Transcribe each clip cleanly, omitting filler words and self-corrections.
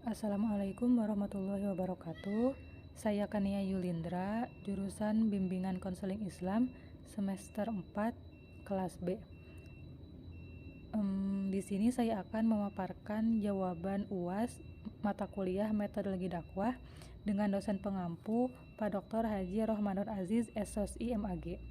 Assalamualaikum warahmatullahi wabarakatuh. Saya Kania Yulindra, jurusan Bimbingan Konseling Islam, semester 4, kelas B. Di sini saya akan memaparkan jawaban UAS mata kuliah Metodologi Dakwah dengan dosen pengampu Pak Dr. Haji Rohmanur Aziz, SOSI MAG.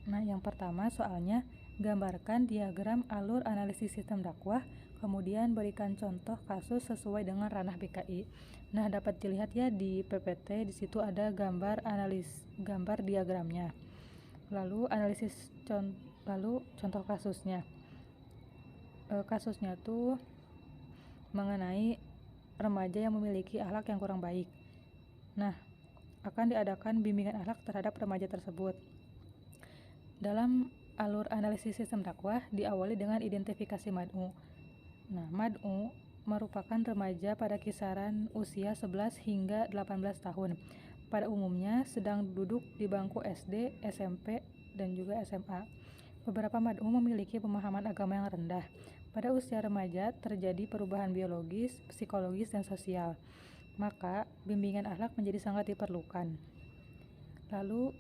Nah, yang pertama soalnya, gambarkan diagram alur analisis sistem dakwah, kemudian berikan contoh kasus sesuai dengan ranah BKI. Nah, dapat dilihat ya di PPT, di situ ada gambar diagramnya. Lalu contoh kasusnya. Kasusnya tuh mengenai remaja yang memiliki akhlak yang kurang baik. Nah, akan diadakan bimbingan akhlak terhadap remaja tersebut. Dalam alur analisis sistem dakwah diawali dengan identifikasi mad'u. Nah, mad'u merupakan remaja pada kisaran usia 11 hingga 18 tahun. Pada umumnya sedang duduk di bangku SD, SMP, dan juga SMA. Beberapa mad'u memiliki pemahaman agama yang rendah. Pada usia remaja terjadi perubahan biologis, psikologis, dan sosial. Maka bimbingan akhlak menjadi sangat diperlukan. Lalu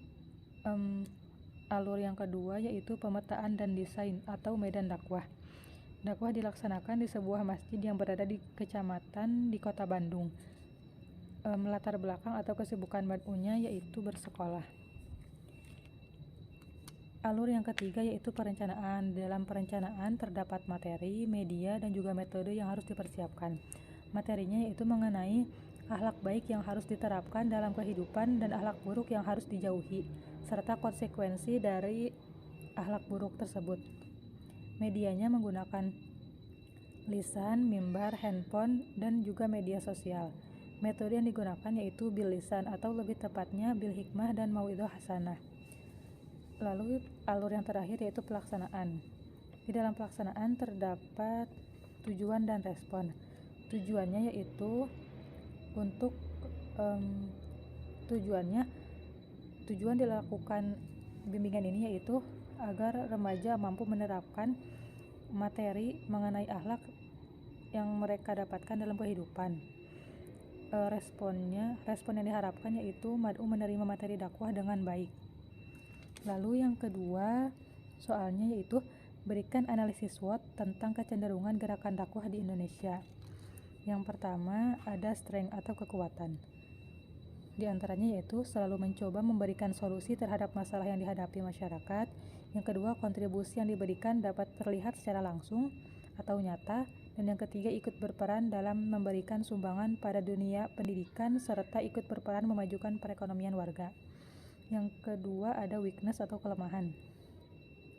alur yang kedua yaitu pemetaan dan desain atau medan dakwah. Dakwah dilaksanakan di sebuah masjid yang berada di kecamatan di Kota Bandung. Latar belakang atau kesibukan mad'unya yaitu bersekolah. Alur yang ketiga yaitu perencanaan. Dalam perencanaan terdapat materi, media, dan juga metode yang harus dipersiapkan. Materinya yaitu mengenai akhlak baik yang harus diterapkan dalam kehidupan dan akhlak buruk yang harus dijauhi, serta konsekuensi dari akhlak buruk tersebut. Medianya menggunakan lisan, mimbar, handphone, dan juga media sosial. Metode yang digunakan yaitu bil lisan atau lebih tepatnya bil hikmah dan mauidhah hasanah. Lalu alur yang terakhir yaitu pelaksanaan. Di dalam pelaksanaan terdapat tujuan dan respon. Tujuannya yaitu untuk tujuan dilakukan bimbingan ini yaitu agar remaja mampu menerapkan materi mengenai akhlak yang mereka dapatkan dalam kehidupan. Respon yang diharapkan yaitu mad'u menerima materi dakwah dengan baik. Lalu yang kedua soalnya yaitu berikan analisis SWOT tentang kecenderungan gerakan dakwah di Indonesia. Yang pertama ada strength atau kekuatan. Di antaranya yaitu selalu mencoba memberikan solusi terhadap masalah yang dihadapi masyarakat. Yang kedua, kontribusi yang diberikan dapat terlihat secara langsung atau nyata. Dan yang ketiga, ikut berperan dalam memberikan sumbangan pada dunia pendidikan serta ikut berperan memajukan perekonomian warga. Yang kedua ada weakness atau kelemahan.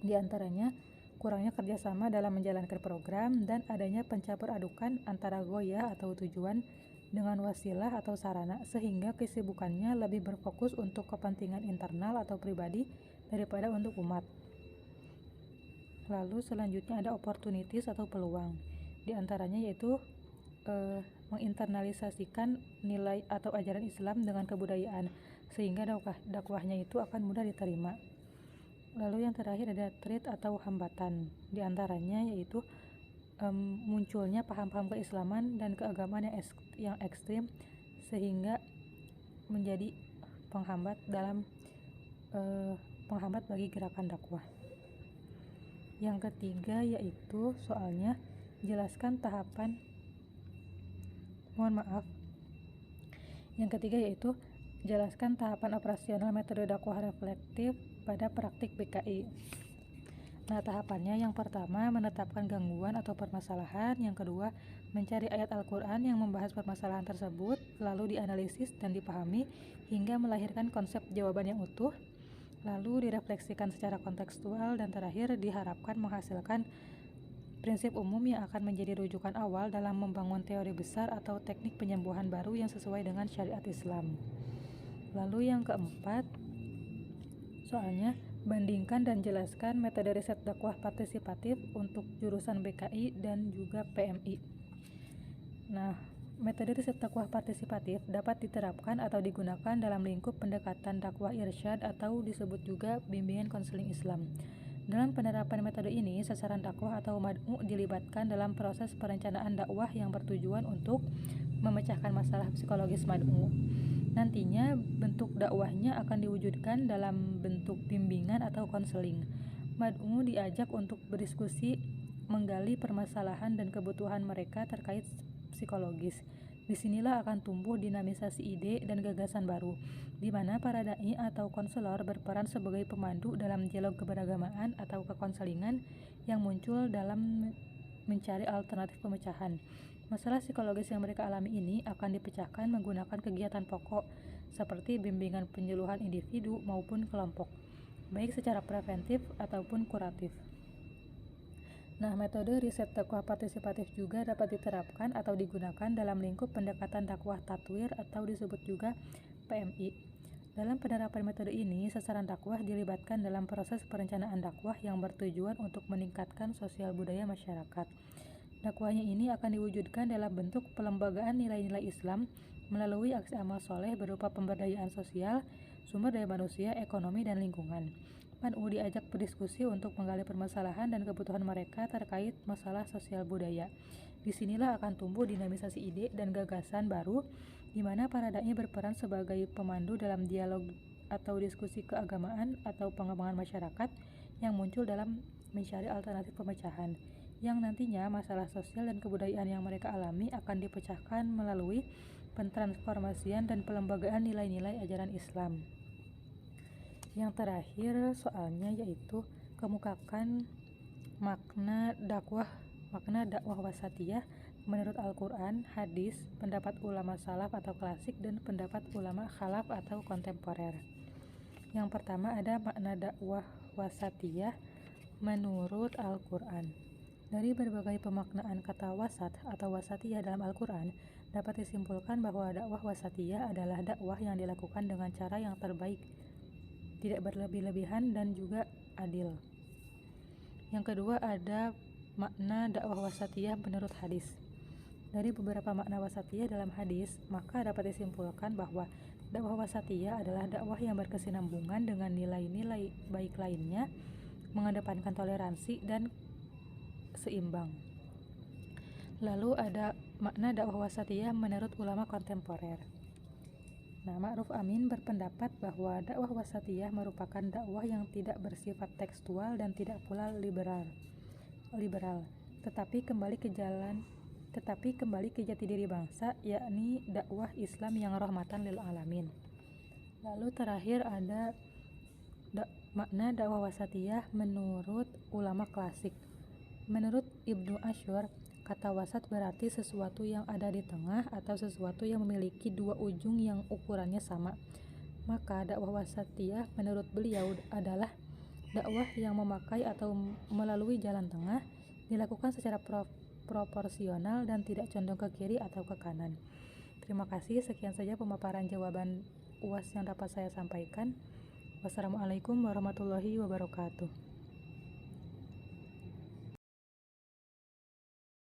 Di antaranya kurangnya kerjasama dalam menjalankan program dan adanya pencampur adukan antara goyah atau tujuan dengan wasilah atau sarana sehingga kesibukannya lebih berfokus untuk kepentingan internal atau pribadi daripada untuk umat. Lalu selanjutnya ada opportunities atau peluang. Di antaranya yaitu menginternalisasikan nilai atau ajaran Islam dengan kebudayaan sehingga dakwahnya itu akan mudah diterima. Lalu yang terakhir ada threat atau hambatan. Di antaranya yaitu munculnya paham-paham keislaman dan keagamaan yang ekstrim sehingga menjadi penghambat bagi gerakan dakwah. Yang ketiga yaitu soalnya jelaskan tahapan jelaskan tahapan operasional metode dakwah reflektif pada praktik BKI. Nah, tahapannya yang pertama menetapkan gangguan atau permasalahan, yang kedua mencari ayat Al-Quran yang membahas permasalahan tersebut, lalu dianalisis dan dipahami hingga melahirkan konsep jawaban yang utuh, lalu direfleksikan secara kontekstual, dan terakhir diharapkan menghasilkan prinsip umum yang akan menjadi rujukan awal dalam membangun teori besar atau teknik penyembuhan baru yang sesuai dengan syariat Islam. Lalu yang keempat, soalnya bandingkan dan jelaskan metode riset dakwah partisipatif untuk jurusan BKI dan juga PMI. Nah, metode riset dakwah partisipatif dapat diterapkan atau digunakan dalam lingkup pendekatan dakwah irsyad atau disebut juga bimbingan konseling Islam. Dalam penerapan metode ini, sasaran dakwah atau mad'u dilibatkan dalam proses perencanaan dakwah yang bertujuan untuk memecahkan masalah psikologis mad'u. Nantinya bentuk dakwahnya akan diwujudkan dalam bentuk bimbingan atau konseling. Mad'u diajak untuk berdiskusi, menggali permasalahan dan kebutuhan mereka terkait psikologis. Disinilah akan tumbuh dinamisasi ide dan gagasan baru, di mana para dai atau konselor berperan sebagai pemandu dalam dialog keberagamaan atau kekonselingan yang muncul dalam mencari alternatif pemecahan. Masalah psikologis yang mereka alami ini akan dipecahkan menggunakan kegiatan pokok seperti bimbingan penyuluhan individu maupun kelompok, baik secara preventif ataupun kuratif. Nah, metode riset dakwah partisipatif juga dapat diterapkan atau digunakan dalam lingkup pendekatan dakwah tatwir atau disebut juga PMI. Dalam penerapan metode ini, sasaran dakwah dilibatkan dalam proses perencanaan dakwah yang bertujuan untuk meningkatkan sosial budaya masyarakat. Dakwahnya ini akan diwujudkan dalam bentuk pelembagaan nilai-nilai Islam melalui aksi amal soleh berupa pemberdayaan sosial, sumber daya manusia, ekonomi, dan lingkungan. Mad'u diajak berdiskusi untuk menggali permasalahan dan kebutuhan mereka terkait masalah sosial budaya. Disinilah akan tumbuh dinamisasi ide dan gagasan baru, di mana para dai berperan sebagai pemandu dalam dialog atau diskusi keagamaan atau pengembangan masyarakat yang muncul dalam mencari alternatif pemecahan, yang nantinya masalah sosial dan kebudayaan yang mereka alami akan dipecahkan melalui pentransformasian dan pelembagaan nilai-nilai ajaran Islam. Yang terakhir soalnya yaitu kemukakan makna dakwah wasatiyah menurut Al-Quran, hadis, pendapat ulama salaf atau klasik, dan pendapat ulama khalaf atau kontemporer. Yang pertama ada makna dakwah wasatiyah menurut Al-Quran. Dari berbagai pemaknaan kata wasat atau wasatiyah dalam Al-Quran, dapat disimpulkan bahwa dakwah wasatiyah adalah dakwah yang dilakukan dengan cara yang terbaik, tidak berlebih-lebihan, dan juga adil. Yang kedua ada makna dakwah wasatiyah menurut hadis. Dari beberapa makna wasatiyah dalam hadis, maka dapat disimpulkan bahwa dakwah wasatiyah adalah dakwah yang berkesinambungan dengan nilai-nilai baik lainnya, mengedepankan toleransi dan seimbang. Lalu ada makna dakwah wasatiyah menurut ulama kontemporer. Nah, Ma'ruf Amin berpendapat bahwa dakwah wasatiyah merupakan dakwah yang tidak bersifat tekstual dan tidak pula liberal, tetapi kembali ke jati diri bangsa, yakni dakwah Islam yang rahmatan lil alamin. Lalu terakhir ada makna dakwah wasatiyah menurut ulama klasik. Menurut Ibnu Asyur, kata wasat berarti sesuatu yang ada di tengah atau sesuatu yang memiliki dua ujung yang ukurannya sama. Maka dakwah wasatiyah menurut beliau adalah dakwah yang memakai atau melalui jalan tengah, dilakukan secara proporsional dan tidak condong ke kiri atau ke kanan. Terima kasih, sekian saja pemaparan jawaban UAS yang dapat saya sampaikan. Wassalamualaikum warahmatullahi wabarakatuh.